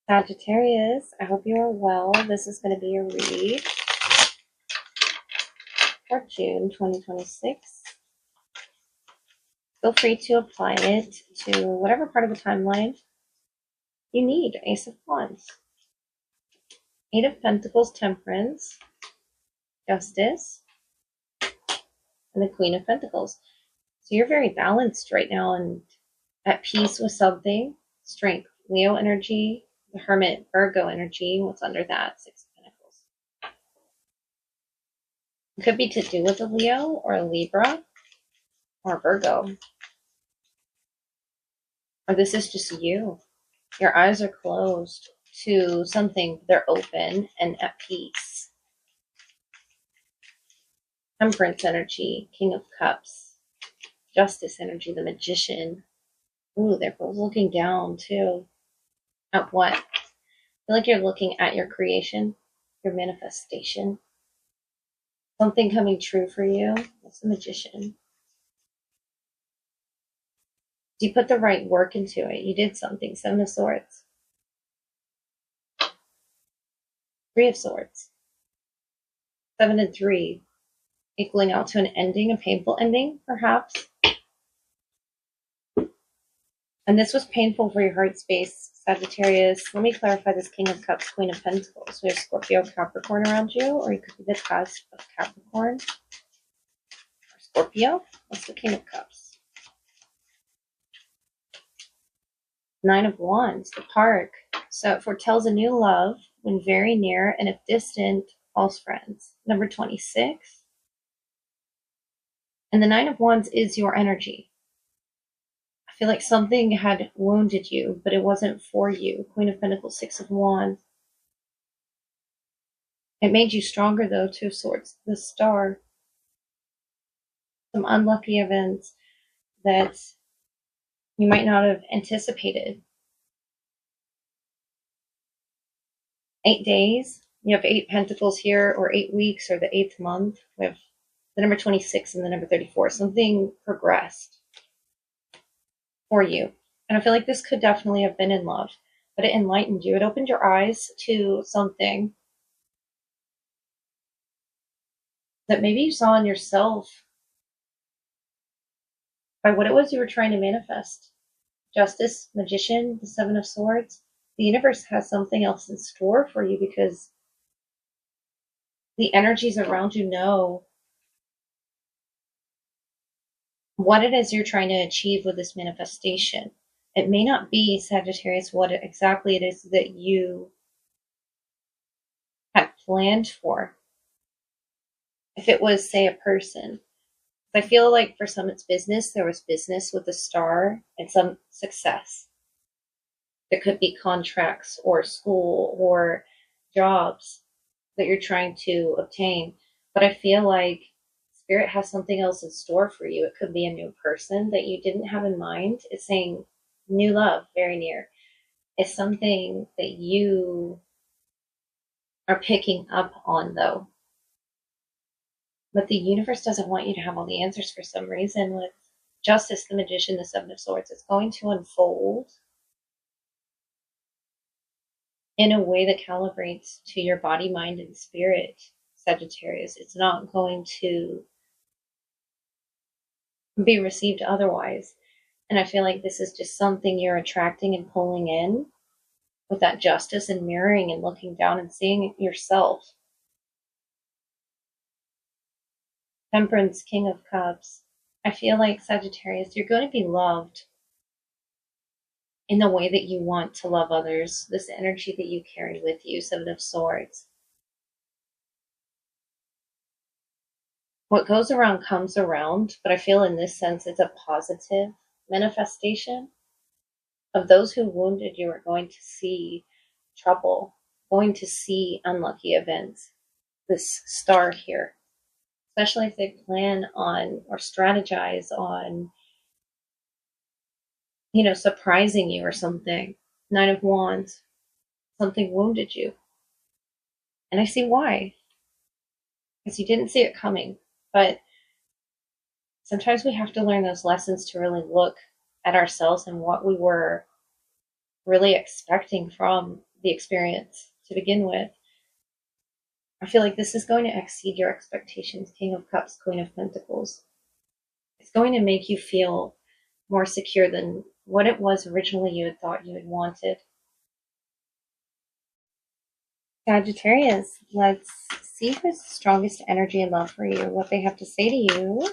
Sagittarius, I hope you are well. This is going to be a read for June 2026. Feel free to apply it to whatever part of the timeline you need. Ace of Wands, Eight of Pentacles, Temperance, Justice, and the Queen of Pentacles. So you're very balanced right now and at peace with something. Strength, Leo energy, the Hermit, Virgo energy. What's under that? Six of Pentacles. It could be to do with a Leo or a Libra or Virgo. Or this is just you. Your eyes are closed to something. They're open and at peace. Temperance energy, King of Cups. Justice energy, the Magician. Ooh, they're both looking down too. At what? I feel like you're looking at your creation, your manifestation. Something coming true for you. That's the Magician. You put the right work into it. You did something. Seven of Swords. Three of Swords. 7 and 3. Equaling out to an ending, a painful ending, perhaps. And this was painful for your heart space, Sagittarius. Let me clarify this King of Cups, Queen of Pentacles. We have Scorpio, Capricorn around you, or you could be the cusp of Capricorn or Scorpio. What's the King of Cups? Nine of Wands, the Park. So it foretells a new love when very near and if distant, false friends. Number 26. And the Nine of Wands is your energy. I feel like something had wounded you, but it wasn't for you. Queen of Pentacles, Six of Wands. It made you stronger though, Two of Swords, the Star. Some unlucky events that you might not have anticipated. 8 days. You have 8 pentacles here, or 8 weeks, or the 8th month. We have the number 26 and the number 34. Something progressed for you. And I feel like this could definitely have been in love, but it enlightened you. It opened your eyes to something that maybe you saw in yourself by what it was you were trying to manifest. Justice, Magician, the Seven of Swords. The universe has something else in store for you because the energies around you know what it is you're trying to achieve with this manifestation. It may not be, Sagittarius, what exactly it is that you had planned for. If it was, say, a person. I feel like for some it's business. There was business with the Star and some success. There could be contracts or school or jobs that you're trying to obtain. But I feel like Spirit has something else in store for you. It could be a new person that you didn't have in mind. It's saying new love, very near. It's something that you are picking up on, though. But the universe doesn't want you to have all the answers for some reason. With Justice, the Magician, the Seven of Swords, it's going to unfold in a way that calibrates to your body, mind, and spirit, Sagittarius. It's not going to be received otherwise. And I feel like this is just something you're attracting and pulling in with that justice and mirroring and looking down and seeing yourself. Temperance, King of Cups. I feel like, Sagittarius, you're going to be loved in the way that you want to love others. This energy that you carry with you, Seven of Swords. What goes around comes around, but I feel in this sense it's a positive manifestation. Of those who wounded you are going to see trouble, going to see unlucky events. This Star here, especially if they plan on or strategize on, surprising you or something. Nine of Wands, something wounded you. And I see why. Because you didn't see it coming. But sometimes we have to learn those lessons to really look at ourselves and what we were really expecting from the experience to begin with. I feel like this is going to exceed your expectations. King of Cups, Queen of Pentacles. It's going to make you feel more secure than what it was originally you had thought you had wanted. Sagittarius, let's see who's the strongest energy and love for you, what they have to say to you.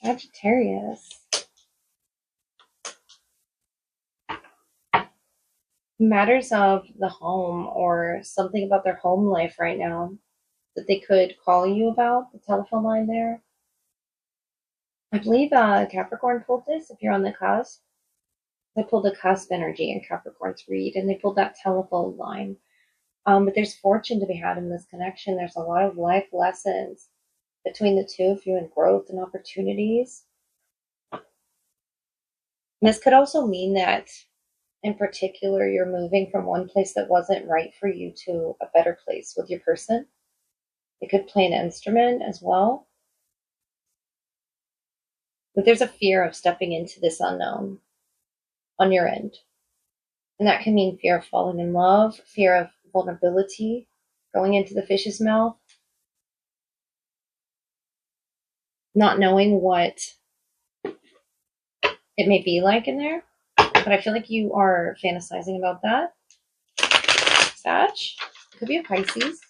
Sagittarius. Matters of the home or something about their home life right now that they could call you about, the telephone line there. I believe Capricorn pulled this if you're on the cusp. They pulled the cusp energy in Capricorn's read, and they pulled that telephone line. But there's fortune to be had in this connection. There's a lot of life lessons between the two of you and growth and opportunities. And this could also mean that, in particular, you're moving from one place that wasn't right for you to a better place with your person. It could play an instrument as well. But there's a fear of stepping into this unknown on your end. And that can mean fear of falling in love, fear of vulnerability, going into the fish's mouth, not knowing what it may be like in there. But I feel like you are fantasizing about that. Sag. It could be a Pisces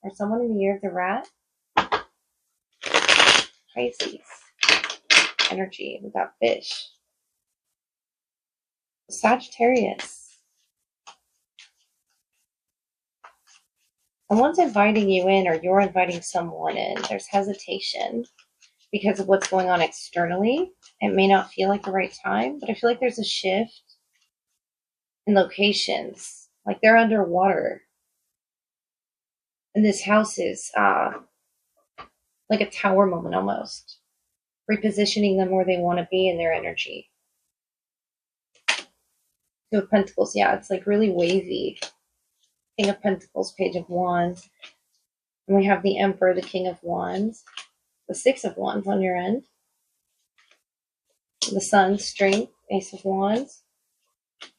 or someone in the year of the rat. Pisces energy with that fish. Sagittarius. Someone's inviting you in, or you're inviting someone in. There's hesitation because of what's going on externally. It may not feel like the right time, but I feel like there's a shift in locations. Like they're underwater. And this house is like a tower moment almost. Repositioning them where they want to be in their energy. Two of Pentacles, yeah, it's like really wavy. King of Pentacles, Page of Wands. And we have the Emperor, the King of Wands. The Six of Wands on your end. The Sun, Strength, Ace of Wands.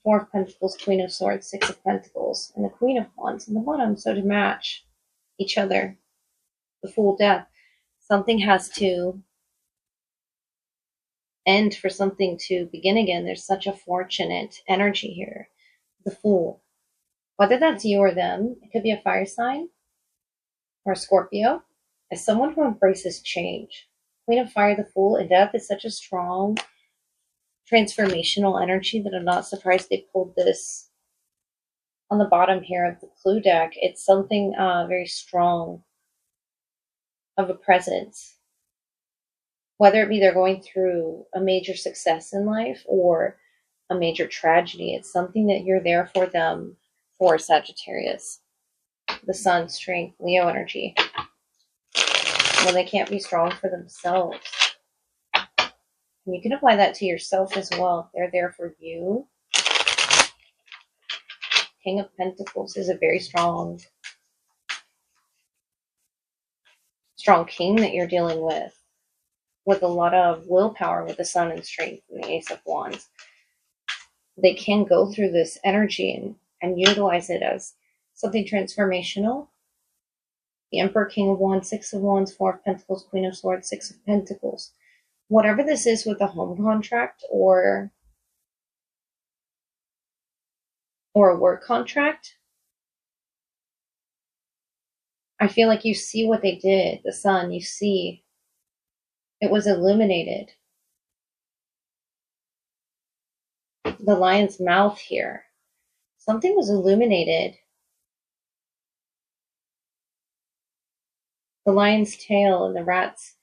Four of Pentacles, Queen of Swords, Six of Pentacles. And the Queen of Wands on the bottom. So to match each other. The Fool, Death. Something has to end for something to begin again. There's such a fortunate energy here. The Fool. Whether that's you or them, it could be a fire sign or a Scorpio. As someone who embraces change. Queen of Fire, the Fool, and Death is such a strong transformational energy that I'm not surprised they pulled this on the bottom here of the clue deck. It's something very strong of a presence. Whether it be they're going through a major success in life or a major tragedy, it's something that you're there for them for, Sagittarius. The Sun, Strength, Leo energy. When they can't be strong for themselves. And you can apply that to yourself as well. They're there for you. King of Pentacles is a very strong king that you're dealing with a lot of willpower with the Sun and Strength and the Ace of Wands. They can go through this energy and utilize it as something transformational. The Emperor, King of Wands, Six of Wands, Four of Pentacles, Queen of Swords, Six of Pentacles. Whatever this is with a home contract or a work contract, I feel like you see what they did. The Sun, you see it was illuminated. The lion's mouth here. Something was illuminated. The lion's tail and the rat's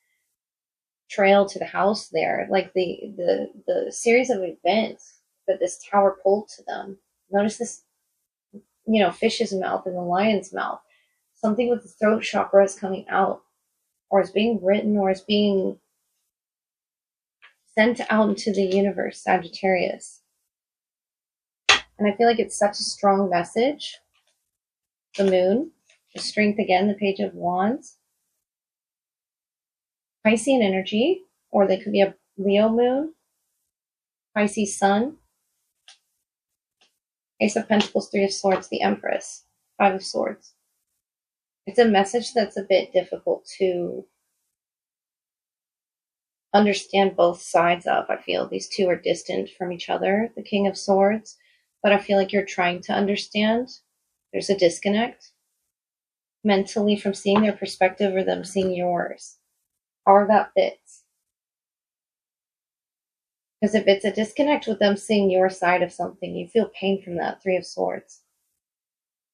trail to the house there, like the series of events that this tower pulled to them. Notice this, fish's mouth and the lion's mouth. Something with the throat chakra is coming out, or is being written, or is being sent out into the universe, Sagittarius. And I feel like it's such a strong message. The Moon, the Strength again, the Page of Wands. Piscean energy, or they could be a Leo moon, Pisces sun, Ace of Pentacles, Three of Swords, the Empress, Five of Swords. It's a message that's a bit difficult to understand both sides of. I feel these two are distant from each other, the King of Swords, but I feel like you're trying to understand. There's a disconnect mentally from seeing their perspective or them seeing yours. However that fits. Because if it's a disconnect with them seeing your side of something, you feel pain from that, Three of Swords.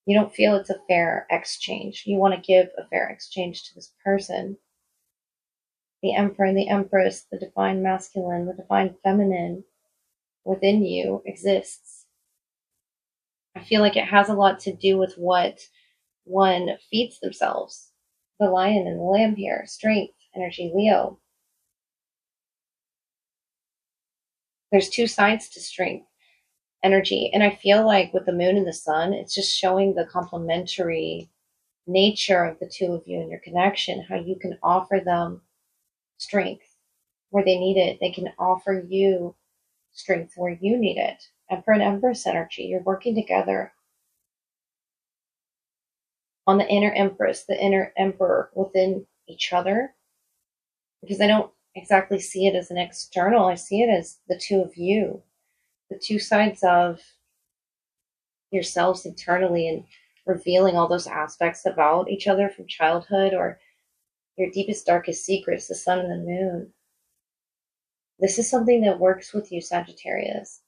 You don't feel it's a fair exchange. You want to give a fair exchange to this person. The Emperor and the Empress, the divine masculine, the divine feminine within you exists. I feel like it has a lot to do with what one feeds themselves. The lion and the lamb here, strength, energy, Leo. There's two sides to strength, energy. And I feel like with the moon and the sun, it's just showing the complementary nature of the two of you and your connection, how you can offer them strength where they need it. They can offer you strength where you need it. Emperor and Empress energy, you're working together on the inner Empress, the inner Emperor within each other. Because I don't exactly see it as an external, I see it as the two of you, the two sides of yourselves internally, and revealing all those aspects about each other from childhood or your deepest, darkest secrets, the sun and the moon. This is something that works with you, Sagittarius.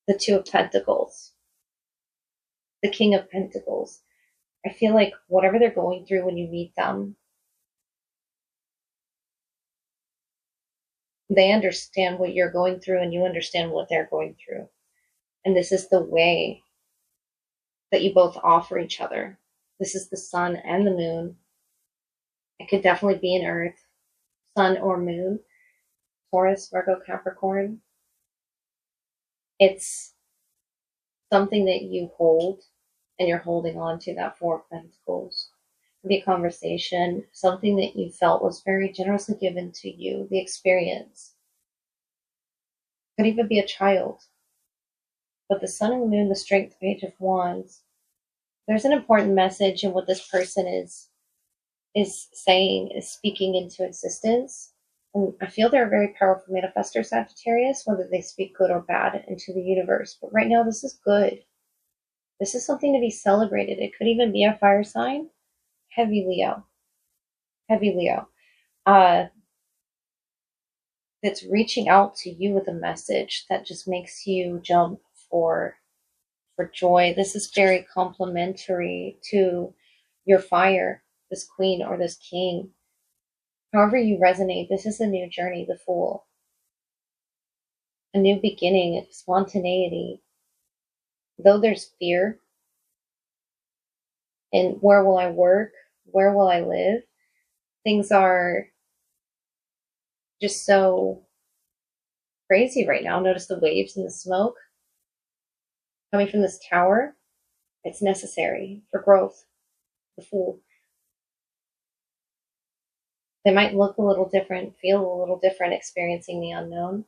The Two of Pentacles, the King of Pentacles. I feel like whatever they're going through when you meet them, they understand what you're going through and you understand what they're going through. And this is the way that you both offer each other. This is the sun and the moon. It could definitely be an earth, sun or moon, Taurus, Virgo, Capricorn. It's something that you hold and you're holding on to, that Four of Pentacles. It could be a conversation, something that you felt was very generously given to you, the experience. It could even be a child. But the sun and the moon, the strength, Page of Wands, there's an important message in what this person is saying, is speaking into existence. And I feel they're a very powerful manifestor, Sagittarius, whether they speak good or bad into the universe. But right now, this is good. This is something to be celebrated. It could even be a fire sign. Heavy Leo. Heavy Leo. That's reaching out to you with a message that just makes you jump for joy. This is very complementary to your fire, this queen or this king. However you resonate, this is a new journey, the Fool. A new beginning, spontaneity. Though there's fear in where will I work, where will I live, things are just so crazy right now. Notice the waves and the smoke coming from this tower. It's necessary for growth, the Fool. They might look a little different, feel a little different, experiencing the unknown.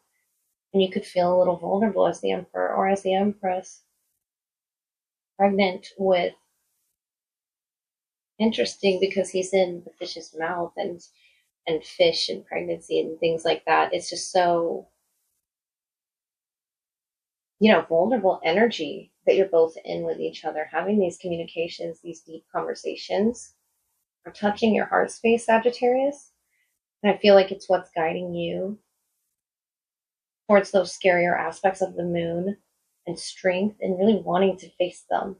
And you could feel a little vulnerable as the Emperor or as the Empress. Pregnant with, interesting because he's in the fish's mouth, and fish and pregnancy and things like that. It's just so, vulnerable energy that you're both in with each other. Having these communications, these deep conversations are touching your heart space, Sagittarius. And I feel like it's what's guiding you towards those scarier aspects of the moon and strength and really wanting to face them.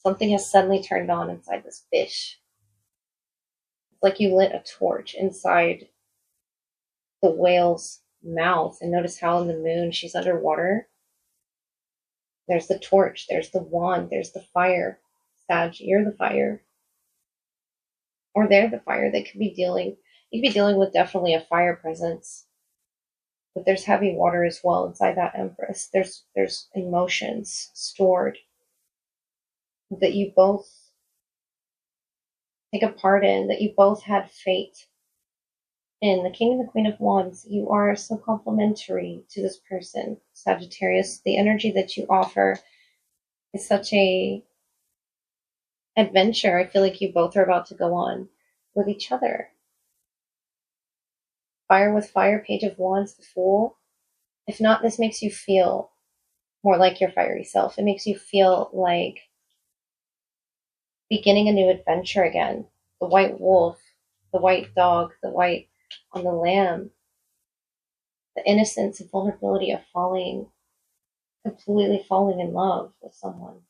Something has suddenly turned on inside this fish. It's like you lit a torch inside the whale's mouth. And notice how in the moon she's underwater. There's the torch, there's the wand, there's the fire. Sag, you're the fire. Or they're the fire. They could be dealing, you could be dealing with definitely a fire presence. But there's heavy water as well inside that Empress. There's emotions stored that you both take a part in, that you both had fate in. The King and the Queen of Wands, you are so complementary to this person, Sagittarius. The energy that you offer It's such a adventure I feel like you both are about to go on with each other. Fire with fire, Page of Wands, the Fool. If not, this makes you feel more like your fiery self. It makes you feel like beginning a new adventure again. The white wolf, the white dog, the white on the lamb, the innocence and vulnerability of completely falling in love with someone.